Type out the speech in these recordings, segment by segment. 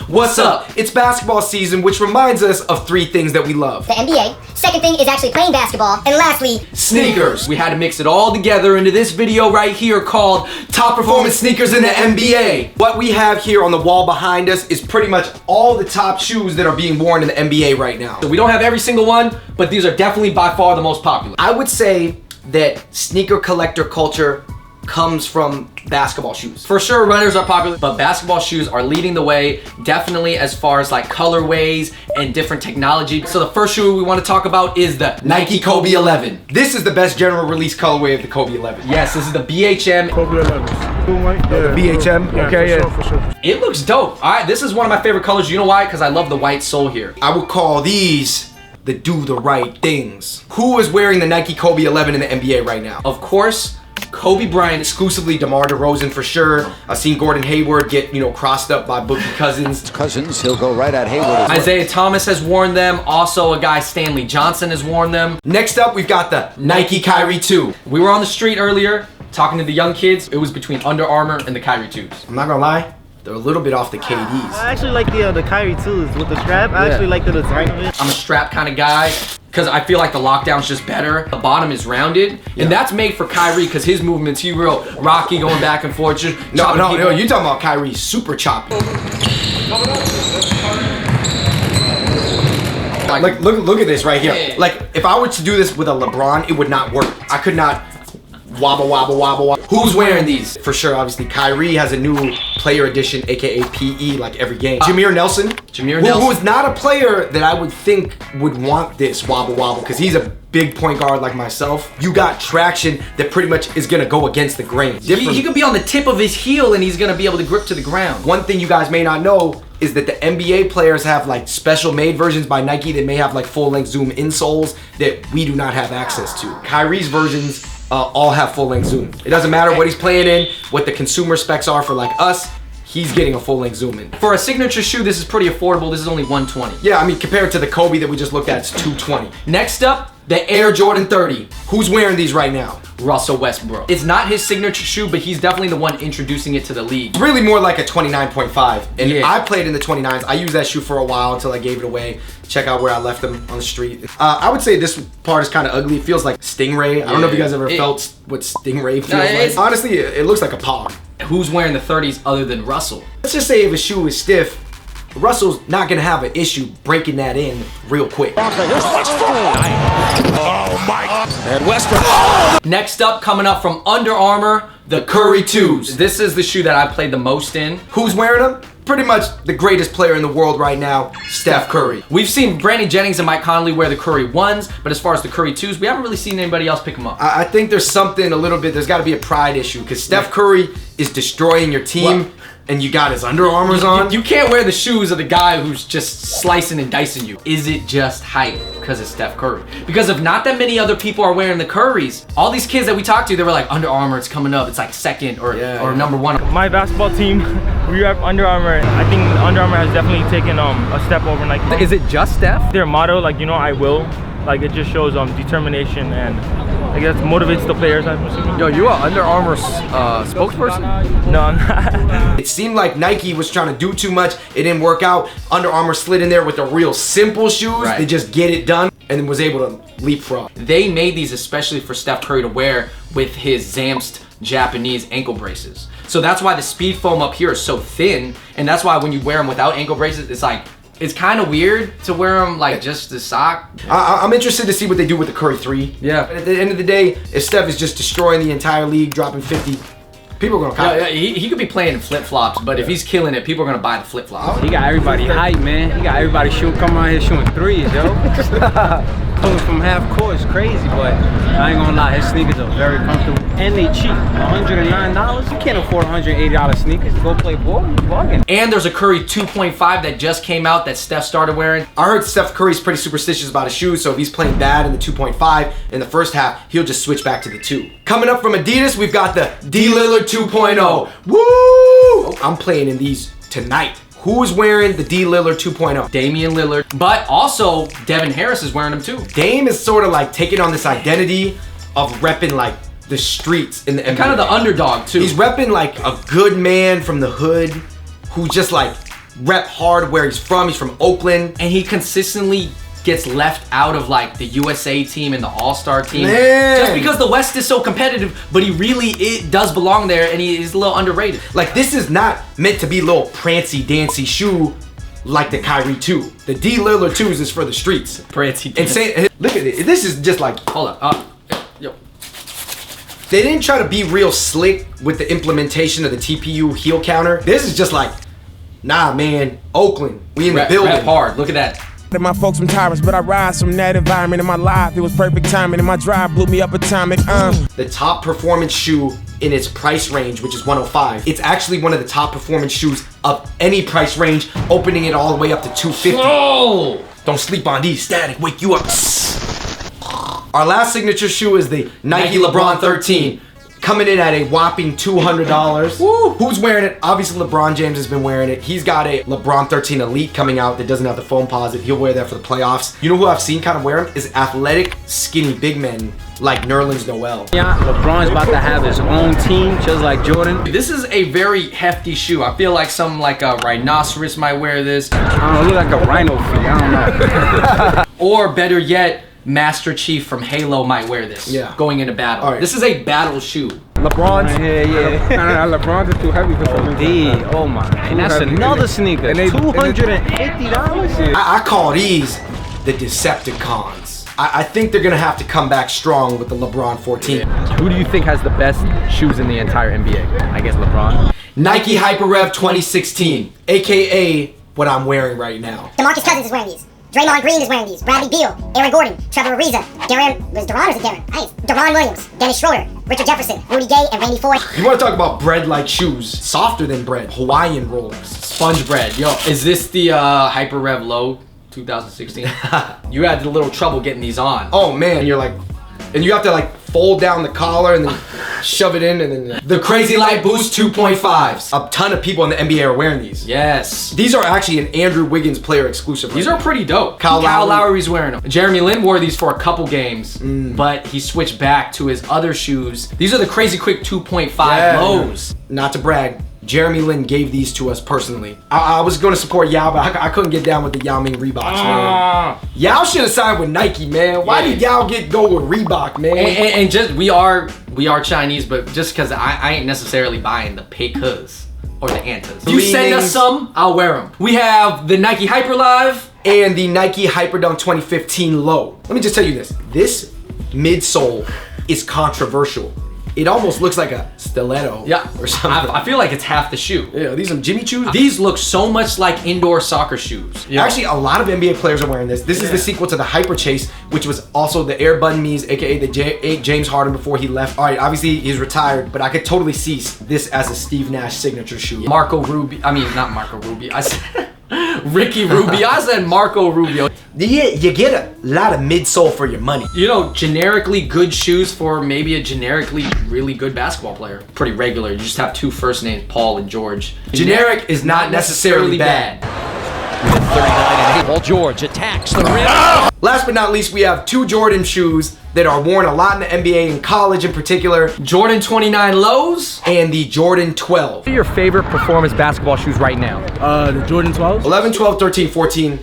What's up? It's basketball season, which reminds us of three things that we love. The NBA. Second thing is actually playing basketball. And lastly, sneakers. We had to mix it all together into this video right here called Top Performance Sneakers in the NBA. What we have here on the wall behind us is pretty much all the top shoes that are being worn in the NBA right now. So we don't have every single one, but these are definitely by far the most popular. I would say that sneaker collector culture comes from basketball shoes. For sure, runners are popular, but basketball shoes are leading the way, definitely as far as like colorways and different technology. So the first shoe we want to talk about is the Nike Kobe 11. This is the best general release colorway of the Kobe 11. Yes, this is the BHM. Kobe 11. The BHM? Yeah, okay, for sure. It looks dope. All right, this is one of my favorite colors. You know why? Because I love the white sole here. I would call these the do the right things. Who is wearing the Nike Kobe 11 in the NBA right now? Of course, Kobe Bryant, exclusively DeMar DeRozan for sure. I've seen Gordon Hayward get, crossed up by Boogie Cousins. He'll go right at Hayward. Isaiah Thomas has worn them. Also, a guy, Stanley Johnson, has worn them. Next up, we've got the Nike Kyrie 2. We were on the street earlier talking to the young kids. It was between Under Armour and the Kyrie 2s. I'm not gonna lie, they're a little bit off the KDs. I actually like the Kyrie 2s with the strap. I actually like the design of it. I'm a strap kind of guy because I feel like the lockdown's just better. The bottom is rounded, and that's made for Kyrie because his movements, he real rocky, going back and forth. Just no, you talking about Kyrie super choppy. Like look at this right here. Yeah. Like if I were to do this with a LeBron, it would not work. I could not wobble. Who's wearing these? For sure, obviously, Kyrie has a new player edition, aka PE, like every game. Jameer Nelson. Who is not a player that I would think would want this wobble, because he's a big point guard like myself. You got traction that pretty much is gonna go against the grain. He could be on the tip of his heel and he's gonna be able to grip to the ground. One thing you guys may not know is that the NBA players have like special made versions by Nike that may have like full length zoom insoles that we do not have access to. Kyrie's versions all have full length zoom. It doesn't matter what he's playing in, what the consumer specs are for like us, he's getting a full length zoom in. For a signature shoe, this is pretty affordable. This is only $120. Yeah, I mean, compared to the Kobe that we just looked at, it's $220. Next up, the Air Jordan 30. Who's wearing these right now? Russell Westbrook. It's not his signature shoe, but he's definitely the one introducing it to the league. It's really more like a 29.5. And I played in the 29s. I used that shoe for a while until I gave it away. Check out where I left them on the street. I would say this part is kind of ugly. It feels like Stingray. I don't know if you guys ever felt what Stingray feels like. Honestly, it looks like a pog. Who's wearing the 30s other than Russell? Let's just say if a shoe is stiff, Russell's not gonna have an issue breaking that in real quick. Oh my! And Westbrook. Next up, coming up from Under Armour, the Curry 2s. This is the shoe that I played the most in. Who's wearing them? Pretty much the greatest player in the world right now, Steph Curry. We've seen Brandon Jennings and Mike Conley wear the Curry 1s, but as far as the Curry 2s, we haven't really seen anybody else pick them up. I think there's something a little bit, there's gotta be a pride issue, because Steph Curry is destroying your team. And you got his Under Armours on. You can't wear the shoes of the guy who's just slicing and dicing you. Is it just hype because it's Steph Curry? Because if not that many other people are wearing the Currys, all these kids that we talked to, they were like, Under Armour, it's coming up. It's like second or number one. My basketball team, we rep Under Armour. I think Under Armour has definitely taken a step over Nike. Is it just Steph? Their motto, like, I will. Like, it just shows determination, and I guess motivates the players, I'm assuming. Yo, you are Under Armour spokesperson? No, I'm not. It seemed like Nike was trying to do too much. It didn't work out. Under Armour slid in there with the real simple shoes. They just get it done and was able to leapfrog. They made these especially for Steph Curry to wear with his Zamst Japanese ankle braces. So that's why the speed foam up here is so thin, and that's why when you wear them without ankle braces, it's kind of weird to wear them like just the sock. I'm interested to see what they do with the Curry 3. Yeah. But at the end of the day, if Steph is just destroying the entire league, dropping 50, people are gonna copy. Yeah, he could be playing in flip-flops, but if he's killing it, people are gonna buy the flip-flops. He got everybody hype, man. He got everybody coming out here shooting threes, yo. Coming from half court is crazy, but I ain't gonna lie, his sneakers are very comfortable. And they cheap, $109. You can't afford $180 sneakers to go play ball. You bugging. And there's a Curry 2.5 that just came out that Steph started wearing. I heard Steph Curry's pretty superstitious about his shoes, so if he's playing bad in the 2.5 in the first half, he'll just switch back to the 2. Coming up from Adidas, we've got the D Lillard 2.0. Woo! I'm playing in these tonight. Who's wearing the D Lillard 2.0? Damian Lillard, but also Devin Harris is wearing them too. Dame is sort of like taking on this identity of repping like the streets in the NBA. Kind of the underdog too. He's repping like a good man from the hood who just like rep hard where he's from. He's from Oakland. And he consistently gets left out of like the USA team and the All-Star team. Man. Just because the West is so competitive, but he really does belong there and he is a little underrated. Like, this is not meant to be a little prancy dancy shoe like the Kyrie 2. The D Lillard 2s is for the streets. Prancy And say, look at it. This is just like, Hold up. Yo. they didn't try to be real slick with the implementation of the TPU heel counter. This is just like, nah, man, Oakland, we in the building. Rep hard. Look at that. My folks from tyrants, but I rise from that environment in my life. It was perfect timing, and my drive blew me up atomic. The top performance shoe in its price range, which is 105. It's actually one of the top performance shoes of any price range, opening it all the way up to 250. Oh! Don't sleep on these. Static, wake you up. Our last signature shoe is the Nike LeBron 13. Coming in at a whopping $200. Woo. Who's wearing it? Obviously LeBron James has been wearing it. He's got a LeBron 13 Elite coming out that doesn't have the foam posit. He'll wear that for the playoffs. You know who I've seen kind of wear them? Is athletic, skinny big men like Nerlens Noel. Yeah, LeBron's about to have his own team, just like Jordan. This is a very hefty shoe. I feel like some like a rhinoceros might wear this. I don't know, look like a rhino feet. I don't know. Or better yet, Master Chief from Halo might wear this. Yeah. Going into battle. All right. This is a battle shoe. LeBron's. Yeah. LeBron's are too heavy for some reason. Oh my. And that's another sneaker. And they- $250? I call these the Decepticons. I think they're gonna have to come back strong with the LeBron 14. Who do you think has the best shoes in the entire NBA? I guess LeBron. Nike Hyperrev 2016, aka what I'm wearing right now. DeMarcus Cousins is wearing these. Draymond Green is wearing these. Bradley Beal, Aaron Gordon, Trevor Ariza, Deron Williams, Dennis Schroeder, Richard Jefferson, Rudy Gay, and Randy Ford. You want to talk about bread-like shoes? Softer than bread. Hawaiian rollers. Sponge bread. Yo, is this the Hyper Rev Low 2016? You had a little trouble getting these on. Oh man, and you're like, and you have to like fold down the collar and then shove it in, and then the Crazy Light Boost 2.5s. A ton of people in the NBA are wearing these. Yes. These are actually an Andrew Wiggins player exclusive. These are pretty dope. Kyle Lowry's wearing them. Jeremy Lin wore these for a couple games, but he switched back to his other shoes. These are the Crazy Quick 2.5 lows. Not to brag, Jeremy Lin gave these to us personally. I was going to support Yao, but I couldn't get down with the Yao Ming Reeboks, man. Yao should have signed with Nike, man. Why did Yao go with Reebok, man? And just we are Chinese, but just because I ain't necessarily buying the Peikas or the Antas. If you send us some, I'll wear them. We have the Nike Hyperlive and the Nike Hyperdunk 2015 Low. Let me just tell you this. This midsole is controversial. It almost looks like a stiletto or something. I feel like it's half the shoe. Yeah, these are Jimmy Choos. These look so much like indoor soccer shoes. Yeah. Actually, a lot of NBA players are wearing this. This is the sequel to the Hyper Chase, which was also the Air Bun Me's, aka the James Harden before he left. All right, obviously he's retired, but I could totally see this as a Steve Nash signature shoe. Not Marco Rubio. I said Ricky Rubio. I said Marco Rubio. You get a lot of midsole for your money. You know, generically good shoes for maybe a generically really good basketball player. Pretty regular. You just have two first names, Paul and George. Generic is not necessarily bad. 39 and Paul George attacks the rim. Last but not least, we have two Jordan shoes that are worn a lot in the NBA and college in particular. Jordan 29 lows and the Jordan 12. What are your favorite performance basketball shoes right now? The Jordan 12s? 11, 12, 13, 14.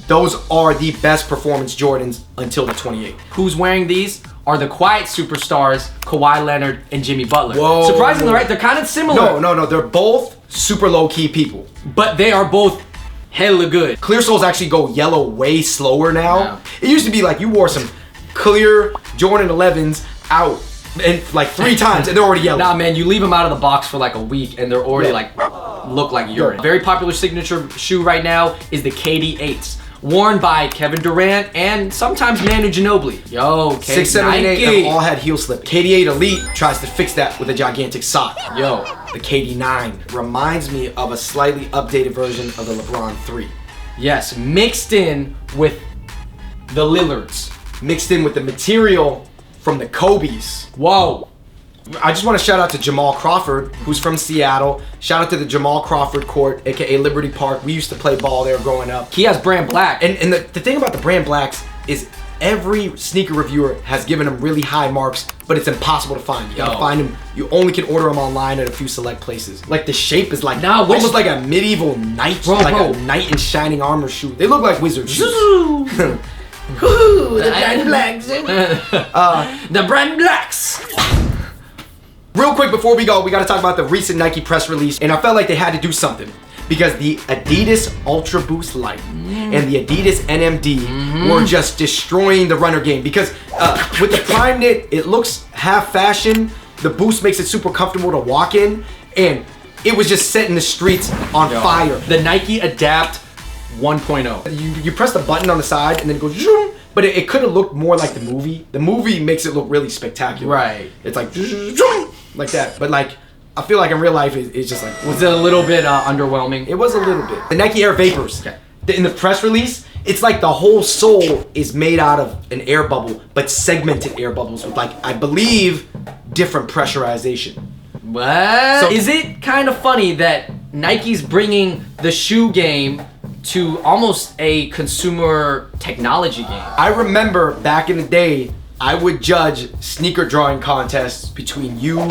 Those are the best performance Jordans until the 28. Who's wearing these are the quiet superstars, Kawhi Leonard and Jimmy Butler. Whoa. Surprisingly, right? They're kind of similar. No. They're both super low-key people. But they are both hella good. Clear soles actually go yellow way slower now. Yeah. It used to be like you wore some clear Jordan 11s out and like 3 times and they're already yellow. Nah, man, you leave them out of the box for like a week and they're already like look like urine. Very popular signature shoe right now is the KD 8s. Worn by Kevin Durant and sometimes Manu Ginobili. Yo, 6, 7, and 8 have all had heel slip. KD 8 Elite tries to fix that with a gigantic sock. Yo, the KD 9 reminds me of a slightly updated version of the LeBron 3. Yes, mixed in with the Lillards. Mixed in with the material from the Kobe's. Whoa. I just want to shout out to Jamal Crawford, who's from Seattle. Shout out to the Jamal Crawford Court, aka Liberty Park. We used to play ball there growing up. He has brand black. And the thing about the brand blacks is every sneaker reviewer has given them really high marks, but it's impossible to find. You gotta find them. You only can order them online at a few select places. Like the shape is like almost like a medieval knight, a knight in shining armor shoe. They look like wizard shoes. The brand blacks. The brand blacks. Real quick before we go, we gotta talk about the recent Nike press release, and I felt like they had to do something. Because the Adidas Ultra Boost Light and the Adidas NMD were just destroying the runner game. Because with the Prime Knit, it looks half fashion. The Boost makes it super comfortable to walk in. And it was just setting the streets on fire. The Nike Adapt 1.0. You press the button on the side and then it goes zoom. But it could have looked more like the movie. The movie makes it look really spectacular. Right. It's like zoom, like that. But like, I feel like in real life, it's just like... Was it a little bit underwhelming? It was a little bit. The Nike Air Vapors. Okay. In the press release, it's like the whole sole is made out of an air bubble, but segmented air bubbles with like, I believe, different pressurization. What? So is it kind of funny that Nike's bringing the shoe game to almost a consumer technology game? I remember back in the day, I would judge sneaker drawing contests between you,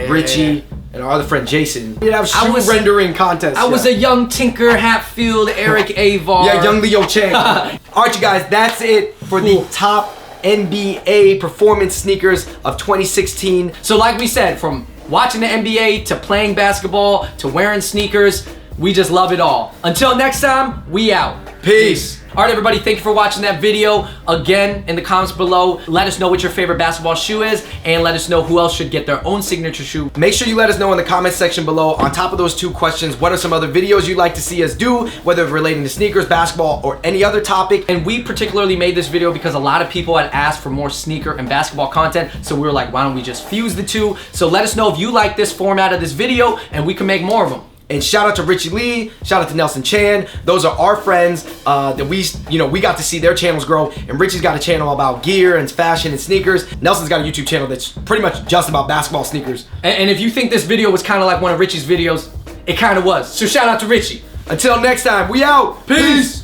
Richie, and our other friend Jason. We'd have shoe rendering contests. I was a young Tinker Hatfield, Eric Avar. Yeah, young Leo Chang. Alright, you guys, that's it for the top NBA performance sneakers of 2016. So like we said, from watching the NBA to playing basketball to wearing sneakers, we just love it all. Until next time, we out. Peace. All right, everybody, thank you for watching that video. Again, in the comments below, let us know what your favorite basketball shoe is, and let us know who else should get their own signature shoe. Make sure you let us know in the comments section below, on top of those 2 questions, what are some other videos you'd like to see us do, whether relating to sneakers, basketball, or any other topic. And we particularly made this video because a lot of people had asked for more sneaker and basketball content, so we were like, why don't we just fuse the 2? So let us know if you like this format of this video, and we can make more of them. And shout out to Richie Lee, shout out to Nelson Chan. Those are our friends that we got to see their channels grow. And Richie's got a channel about gear and fashion and sneakers. Nelson's got a YouTube channel that's pretty much just about basketball sneakers. And if you think this video was kind of like one of Richie's videos, it kind of was. So shout out to Richie. Until next time, we out. Peace.